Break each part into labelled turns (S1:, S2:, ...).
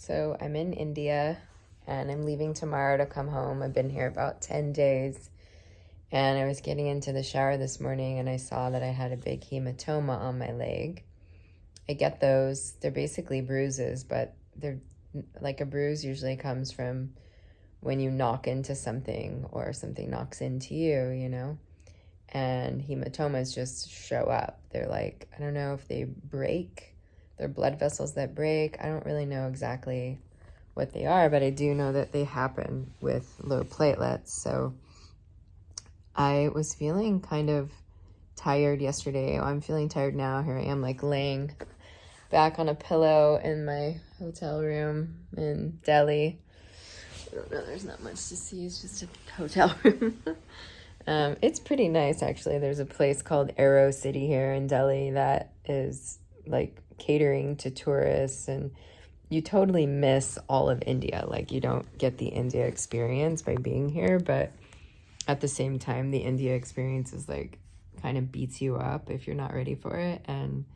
S1: So I'm in India and I'm leaving tomorrow to come home. I've been here about 10 days and I was getting into the shower this morning and I saw that I had a big hematoma on my leg. I get those. They're basically bruises, but they're like a bruise usually comes from when you knock into something or something knocks into you. And hematomas just show up. They're like, I don't know if they break. They're blood vessels that break. I don't really know exactly what they are, but I do know that they happen with low platelets. So I was feeling kind of tired yesterday. I'm feeling tired now. Here I am like laying back on a pillow in my hotel room in Delhi. I don't know, there's not much to see. It's just a hotel room. It's pretty nice, actually. There's a place called Aero City here in Delhi that is like catering to tourists, and you totally miss all of India. Like, you don't get the India experience by being here, but at the same time, the India experience is like kind of beats you up if you're not ready for it. And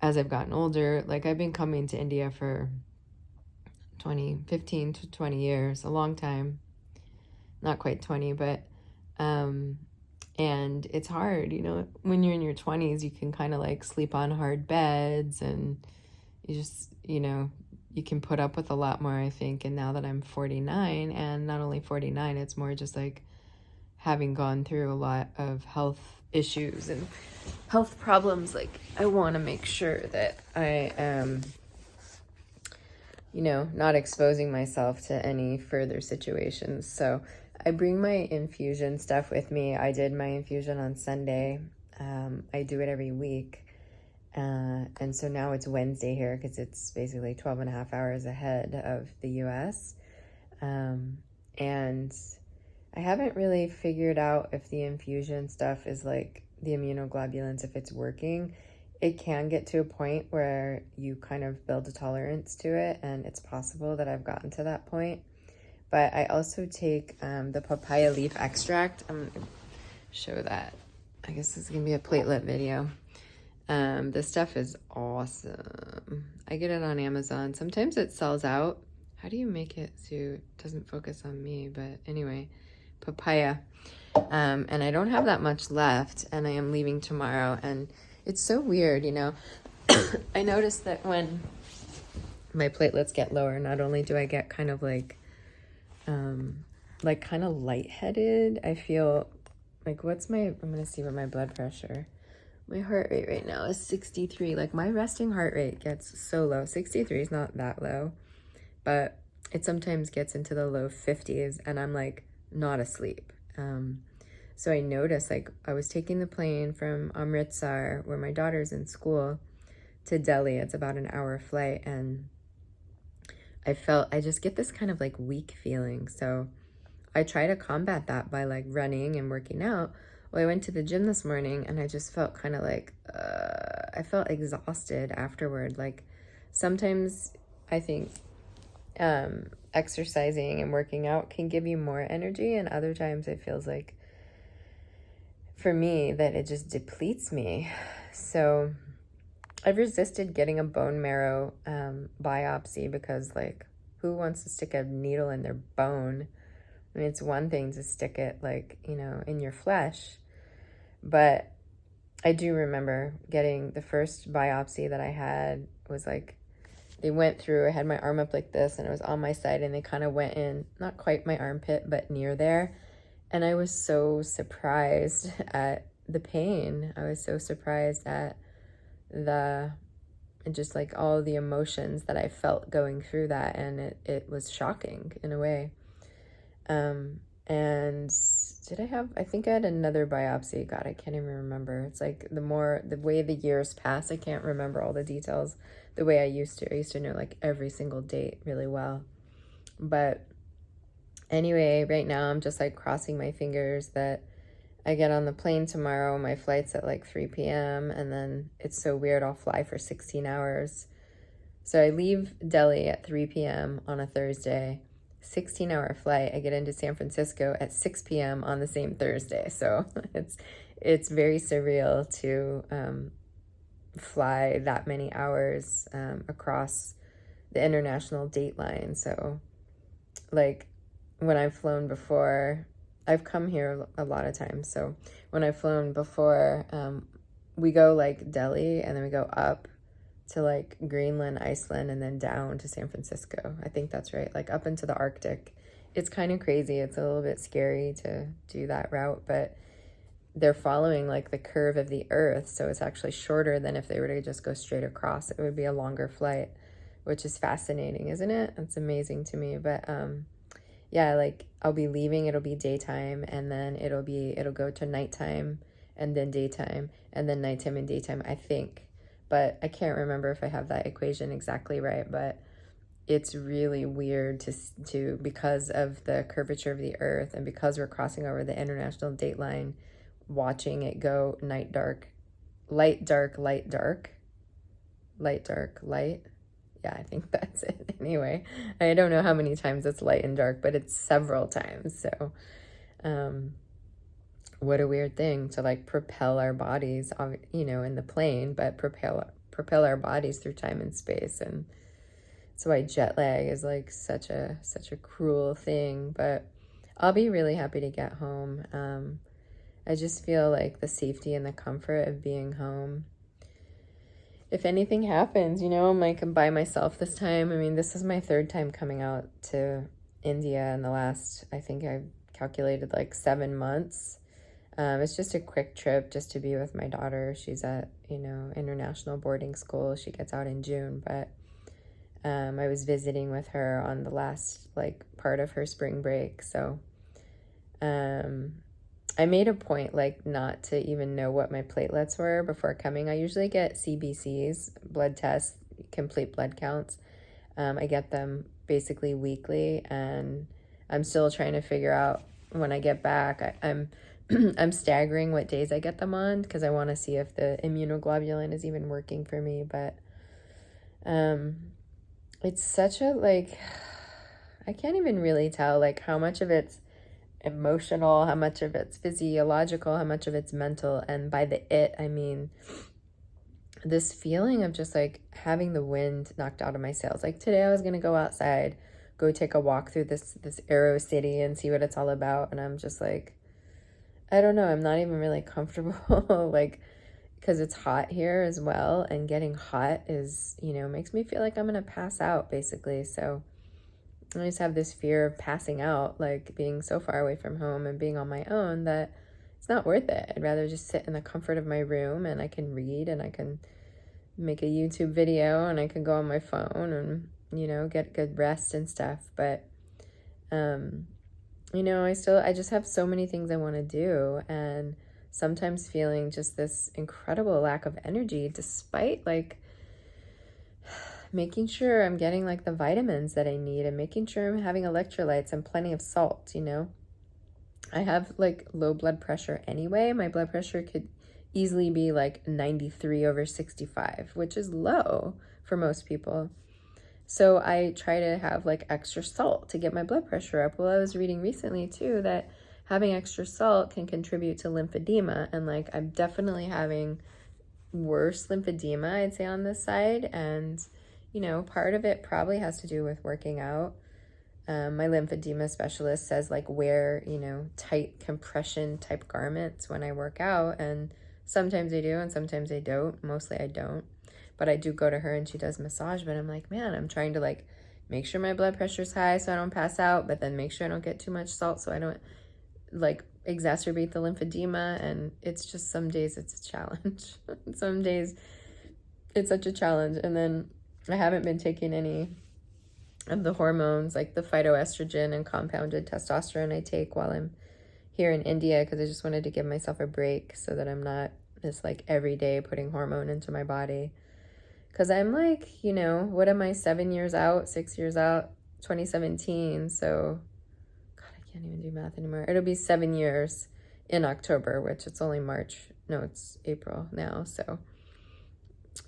S1: as I've gotten older, like I've been coming to India for 15 to 20 years, a long time. Not quite 20, but and it's hard, when you're in your 20s, you can kind of like sleep on hard beds and you just, you can put up with a lot more, I think. And now that I'm 49, and not only 49, it's more just like having gone through a lot of health issues and health problems. Like, I want to make sure that I am, not exposing myself to any further situations. So I bring my infusion stuff with me. I did my infusion on Sunday. I do it every week. And so now it's Wednesday here because it's basically 12 and a half hours ahead of the US. And I haven't really figured out if the infusion stuff is like the immunoglobulins, if it's working. It can get to a point where you kind of build a tolerance to it, and it's possible that I've gotten to that point. But I also take the papaya leaf extract. I'm going to show that. I guess this is going to be a platelet video. This stuff is awesome. I get it on Amazon. Sometimes it sells out. How do you make it so it doesn't focus on me? But anyway, papaya. And I don't have that much left, and I am leaving tomorrow. And it's so weird, I noticed that when my platelets get lower, not only do I get kind of like kind of lightheaded, I feel like I'm going to see what my blood pressure, my heart rate right now is 63. Like, my resting heart rate gets so low. 63 is not that low, but it sometimes gets into the low 50s, and I'm like not asleep. So I noticed, like, I was taking the plane from Amritsar, where my daughter's in school, to Delhi. It's about an hour flight, and I just get this kind of like weak feeling. So I try to combat that by like running and working out. Well, I went to the gym this morning and I just felt kind of like, I felt exhausted afterward. Like, sometimes I think exercising and working out can give you more energy, and other times it feels like, for me, that it just depletes me. So I've resisted getting a bone marrow biopsy because, like, who wants to stick a needle in their bone? I mean, it's one thing to stick it, like, in your flesh. But I do remember getting the first biopsy that I had was like, they went through, I had my arm up like this, and it was on my side, and they kind of went in, not quite my armpit, but near there. And I was so surprised at the pain. I was so surprised at just like all the emotions that I felt going through that. And it was shocking in a way. And I think I had another biopsy. God, I can't even remember. It's like the way the years pass, I can't remember all the details the way I used to. I used to know like every single date really well. But anyway, right now I'm just like crossing my fingers that I get on the plane tomorrow. My flight's at like 3 p.m. and then it's so weird, I'll fly for 16 hours. So I leave Delhi at 3 p.m. on a Thursday, 16-hour flight. I get into San Francisco at 6 p.m. on the same Thursday. So it's very surreal to fly that many hours across the international date line. So like when I've flown before, I've come here a lot of times. So when I've flown before, we go like Delhi and then we go up to like Greenland, Iceland, and then down to San Francisco. I think that's right. Like up into the Arctic. It's kind of crazy. It's a little bit scary to do that route, but they're following like the curve of the earth. So it's actually shorter than if they were to just go straight across. It would be a longer flight, which is fascinating, isn't it? It's amazing to me. But yeah, like I'll be leaving, it'll be daytime, and then it'll go to nighttime and then daytime and then nighttime and daytime, I think. But I can't remember if I have that equation exactly right, but it's really weird to because of the curvature of the earth and because we're crossing over the international date line, watching it go night, dark, light, dark, light, dark, light, dark, light. Yeah, I think that's it. Anyway, I don't know how many times it's light and dark, but it's several times. So, what a weird thing to like propel our bodies, you know, in the plane, but propel our bodies through time and space. And so why jet lag is like such a cruel thing. But I'll be really happy to get home. I just feel like the safety and the comfort of being home. If anything happens, you know, I'm like by myself this time. I mean, this is my third time coming out to India in the last, I think I've calculated like 7 months. It's just a quick trip just to be with my daughter. She's at, you know, international boarding school. She gets out in June, but I was visiting with her on the last like part of her spring break. So I made a point like not to even know what my platelets were before coming. I usually get CBCs, blood tests, complete blood counts. I get them basically weekly, and I'm still trying to figure out when I get back. I'm I'm staggering what days I get them on because I want to see if the immunoglobulin is even working for me. But it's such a like, I can't even really tell like how much of it's emotional, how much of it's physiological, how much of it's mental. And by I mean this feeling of just like having the wind knocked out of my sails. Like today I was going to go outside, go take a walk through this Aero City and see what it's all about. And I'm just like, I don't know, I'm not even really comfortable, like, because it's hot here as well, and getting hot is, you know, makes me feel like I'm gonna pass out, basically. So I just have this fear of passing out, like being so far away from home and being on my own, that it's not worth it. I'd rather just sit in the comfort of my room, and I can read, and I can make a YouTube video, and I can go on my phone and, you know, get good rest and stuff. But you know, I just have so many things I want to do, and sometimes feeling just this incredible lack of energy despite like making sure I'm getting like the vitamins that I need and making sure I'm having electrolytes and plenty of salt, you know. I have like low blood pressure anyway. My blood pressure could easily be like 93/65, which is low for most people. So I try to have like extra salt to get my blood pressure up. Well, I was reading recently too that having extra salt can contribute to lymphedema. And like I'm definitely having worse lymphedema, I'd say, on this side. And, you know, part of it probably has to do with working out. My lymphedema specialist says like wear, you know, tight compression type garments when I work out. And sometimes I do and sometimes I don't. Mostly I don't. But I do go to her and she does massage. But I'm like, man, I'm trying to like make sure my blood pressure's high so I don't pass out, but then make sure I don't get too much salt so I don't like exacerbate the lymphedema. And it's just some days it's a challenge. Some days it's such a challenge. And then I haven't been taking any of the hormones like the phytoestrogen and compounded testosterone I take while I'm here in India, because I just wanted to give myself a break so that I'm not just like every day putting hormone into my body. Because I'm like, you know, what am I, 6 years out, 2017. So, God, I can't even do math anymore. It'll be 7 years in October, which it's only March. No, it's April now. So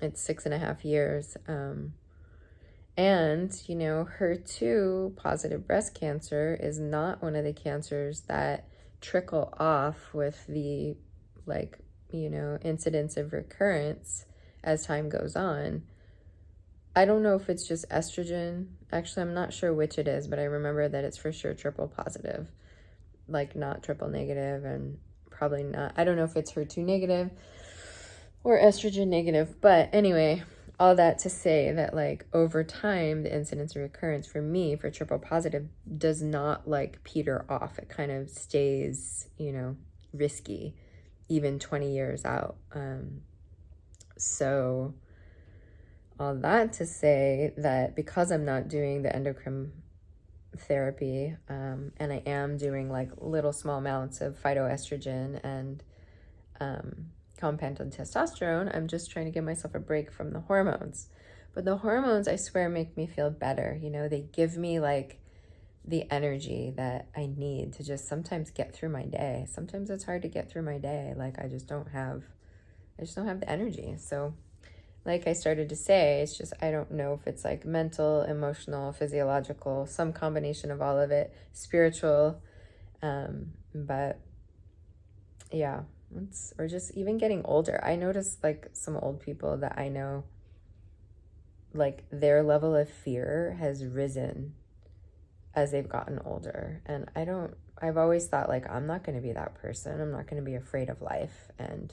S1: it's 6.5 years. And, you know, HER2 positive breast cancer is not one of the cancers that trickle off with the, like, you know, incidence of recurrence as time goes on. I don't know if it's just estrogen. Actually, I'm not sure which it is, but I remember that it's for sure triple positive, like not triple negative, and probably not. I don't know if it's HER2 negative or estrogen negative, but anyway, all that to say that like over time, the incidence of recurrence for me for triple positive does not like peter off. It kind of stays, you know, risky, even 20 years out. So all that to say that because I'm not doing the endocrine therapy, and I am doing like little small amounts of phytoestrogen and compounded testosterone, I'm just trying to give myself a break from the hormones. But the hormones, I swear, make me feel better. You know, they give me like the energy that I need to just sometimes get through my day. Sometimes it's hard to get through my day. Like I just don't have the energy. So like I started to say, it's just, I don't know if it's like mental, emotional, physiological, some combination of all of it, spiritual. But yeah, or just even getting older. I noticed like some old people that I know, like their level of fear has risen as they've gotten older. And I've always thought like, I'm not going to be that person. I'm not going to be afraid of life. And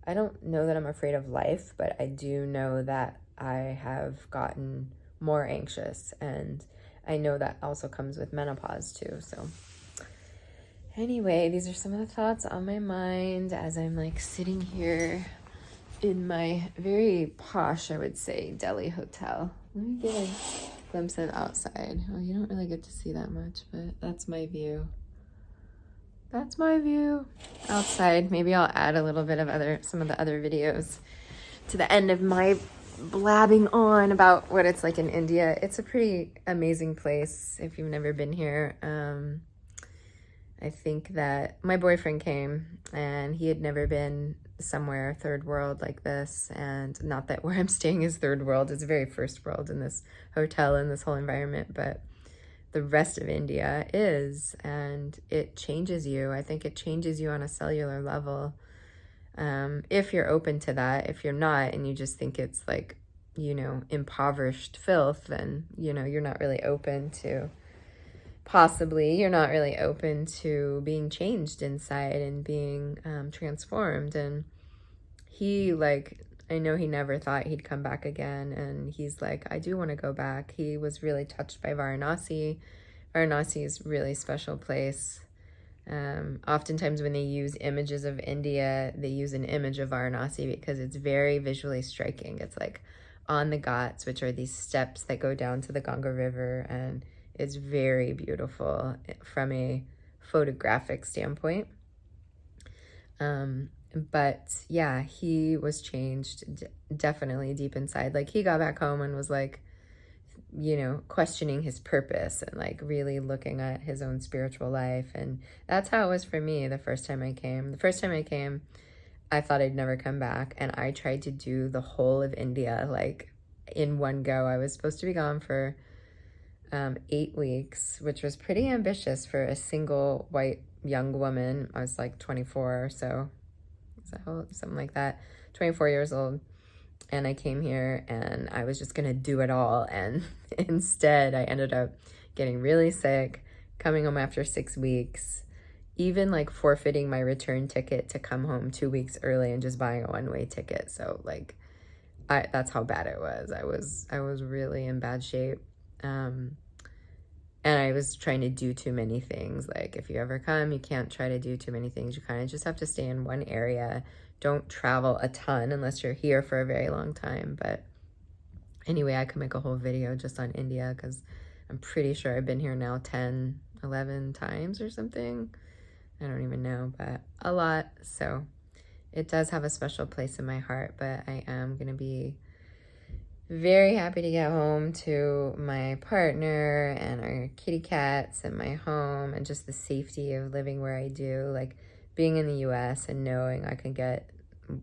S1: I don't know that I'm afraid of life, but I do know that I have gotten more anxious, and I know that also comes with menopause too. So anyway, these are some of the thoughts on my mind as I'm like sitting here in my very posh, I would say, Delhi hotel. Let me get a glimpse of outside. Oh, you don't really get to see that much, but that's my view. That's my view outside. Maybe I'll add a little bit of some of the other videos to the end of my blabbing on about what it's like in India. It's a pretty amazing place if you've never been here. I think that my boyfriend came and he had never been somewhere third world like this, and not that where I'm staying is third world, it's very first world in this hotel and this whole environment, but the rest of India is, and it changes you. I think it changes you on a cellular level. If you're open to that. If you're not, and you just think it's like, you know, impoverished filth, then, you know, you're not really open to, you're not really open to being changed inside and being transformed. And he, like, I know he never thought he'd come back again, and he's like, I do want to go back. He was really touched by Varanasi. Varanasi is a really special place. Oftentimes when they use images of India, they use an image of Varanasi because it's very visually striking. It's like on the Ghats, which are these steps that go down to the Ganga River, and it's very beautiful from a photographic standpoint. But yeah, he was changed definitely deep inside. Like he got back home and was like, you know, questioning his purpose and like really looking at his own spiritual life. And that's how it was for me the first time I came. The first time I came, I thought I'd never come back, and I tried to do the whole of India like in one go. I was supposed to be gone for 8 weeks, which was pretty ambitious for a single white young woman. I was like 24 or so, something like that, 24 years old. And I came here and I was just gonna do it all, and instead I ended up getting really sick, coming home after 6 weeks, even like forfeiting my return ticket to come home 2 weeks early and just buying a one-way ticket. So like that's how bad it was. I was really in bad shape. And I was trying to do too many things. Like if you ever come, you can't try to do too many things. You kind of just have to stay in one area. Don't travel a ton unless you're here for a very long time. But anyway, I could make a whole video just on India because I'm pretty sure I've been here now 10, 11 times or something. I don't even know, but a lot. So it does have a special place in my heart, but I am going to be very happy to get home to my partner and our kitty cats and my home and just the safety of living where I do, like being in the US and knowing I can get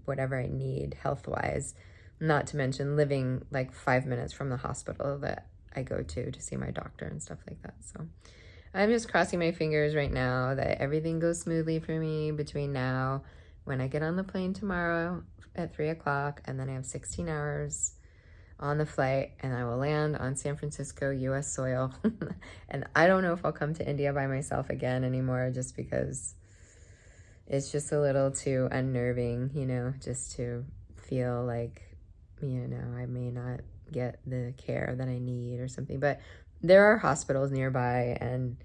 S1: whatever I need health-wise, not to mention living like 5 minutes from the hospital that I go to see my doctor and stuff like that. So I'm just crossing my fingers right now that everything goes smoothly for me between now, when I get on the plane tomorrow at 3 o'clock, and then I have 16 hours on the flight, and I will land on San Francisco, US soil. And I don't know if I'll come to India by myself again anymore, just because it's just a little too unnerving, you know, just to feel like, you know, I may not get the care that I need or something. But there are hospitals nearby, and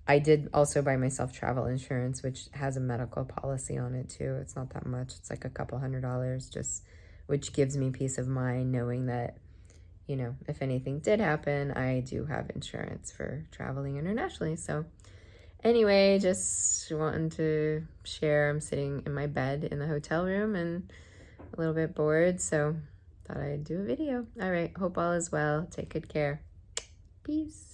S1: I did also buy myself travel insurance, which has a medical policy on it too. It's not that much. It's like a couple $100, just, which gives me peace of mind knowing that, you know, if anything did happen, I do have insurance for traveling internationally. So anyway, just wanting to share. I'm sitting in my bed in the hotel room and a little bit bored, so thought I'd do a video. All right, hope all is well. Take good care. Peace.